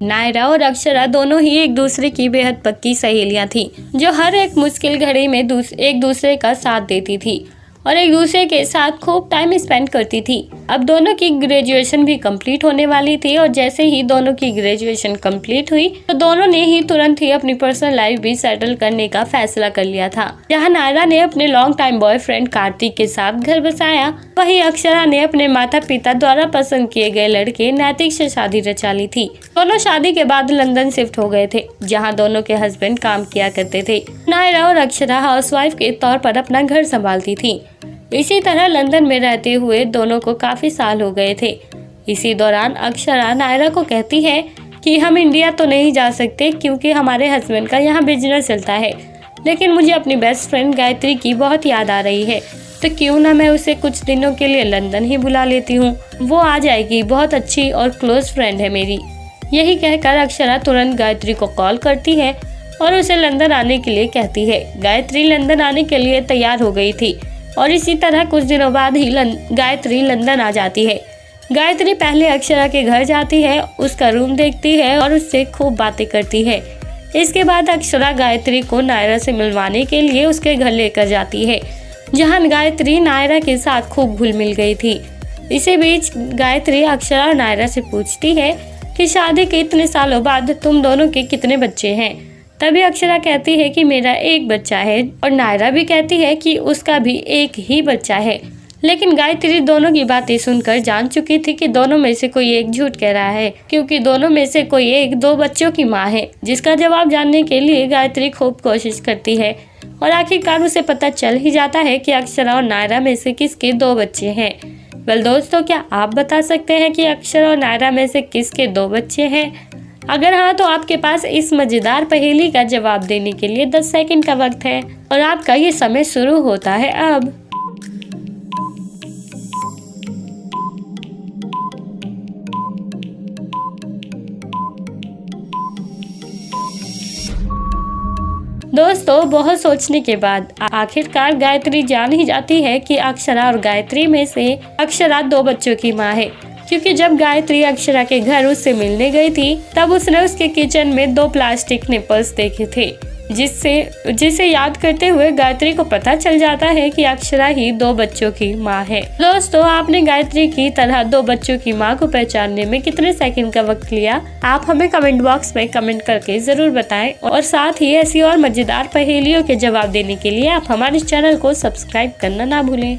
नायरा और अक्षरा दोनों ही एक दूसरे की बेहद पक्की सहेलियां थी, जो हर एक मुश्किल घड़ी में एक दूसरे का साथ देती थी और एक दूसरे के साथ खूब टाइम स्पेंड करती थी। अब दोनों की ग्रेजुएशन भी कंप्लीट होने वाली थी और जैसे ही दोनों की ग्रेजुएशन कंप्लीट हुई तो दोनों ने ही तुरंत ही अपनी पर्सनल लाइफ भी सेटल करने का फैसला कर लिया था। जहां नायरा ने अपने लॉन्ग टाइम बॉयफ्रेंड कार्तिक के साथ घर बसाया, वहीं अक्षरा ने अपने माता पिता द्वारा पसंद किए गए लड़के नैतिक से शादी रचा ली थी। दोनों शादी के बाद लंदन शिफ्ट हो गए थे, जहाँ दोनों के हस्बैंड काम किया करते थे। नायरा और अक्षरा हाउसवाइफ के तौर पर अपना घर संभालती थी। इसी तरह लंदन में रहते हुए दोनों को काफी साल हो गए थे। इसी दौरान अक्षरा नायरा को कहती है कि हम इंडिया तो नहीं जा सकते क्योंकि हमारे हस्बैंड का यहाँ बिजनेस चलता है, लेकिन मुझे अपनी बेस्ट फ्रेंड गायत्री की बहुत याद आ रही है, तो क्यों ना मैं उसे कुछ दिनों के लिए लंदन ही बुला लेती हूँ। वो आ जाएगी, बहुत अच्छी और क्लोज फ्रेंड है मेरी। यही कहकर अक्षरा तुरंत गायत्री को कॉल करती है और उसे लंदन आने के लिए कहती है। गायत्री लंदन आने के लिए तैयार हो गई थी और इसी तरह कुछ दिनों बाद ही गायत्री लंदन आ जाती है। गायत्री पहले अक्षरा के घर जाती है, उसका रूम देखती है और उससे खूब बातें करती है। इसके बाद अक्षरा गायत्री को नायरा से मिलवाने के लिए उसके घर लेकर जाती है, जहां गायत्री नायरा के साथ खूब घुल मिल गई थी। इसी बीच गायत्री अक्षरा और नायरा से पूछती है कि शादी के इतने सालों बाद तुम दोनों के कितने बच्चे हैं। तभी अक्षरा कहती है कि मेरा एक बच्चा है और नायरा भी कहती है कि उसका भी एक ही बच्चा है। लेकिन गायत्री दोनों की बातें सुनकर जान चुकी थी कि दोनों में से कोई एक झूठ कह रहा है, क्योंकि दोनों में से कोई एक दो बच्चों की माँ है, जिसका जवाब जानने के लिए गायत्री खूब कोशिश करती है और आखिरकार उसे पता चल ही जाता है कि अक्षरा और नायरा में से किसके दो बच्चे हैं। वेल दोस्तों, क्या आप बता सकते हैं कि अक्षरा और नायरा में से किसके दो बच्चे हैं? अगर हाँ, तो आपके पास इस मजेदार पहेली का जवाब देने के लिए 10 सेकंड का वक्त है और आपका ये समय शुरू होता है अब। दोस्तों, बहुत सोचने के बाद आखिरकार गायत्री जान ही जाती है कि अक्षरा और गायत्री में से अक्षरा दो बच्चों की माँ है, क्योंकि जब गायत्री अक्षरा के घर उससे मिलने गई थी तब उसने उसके किचन में 2 प्लास्टिक निपल्स देखे थे, जिसे याद करते हुए गायत्री को पता चल जाता है कि अक्षरा ही 2 बच्चों की माँ है। दोस्तों, आपने गायत्री की तरह 2 बच्चों की माँ को पहचानने में कितने सेकंड का वक्त लिया? आप हमें कमेंट बॉक्स में कमेंट करके जरूर बताएं और साथ ही ऐसी और मजेदार पहेलियों के जवाब देने के लिए आप हमारे चैनल को सब्सक्राइब करना ना भूलें।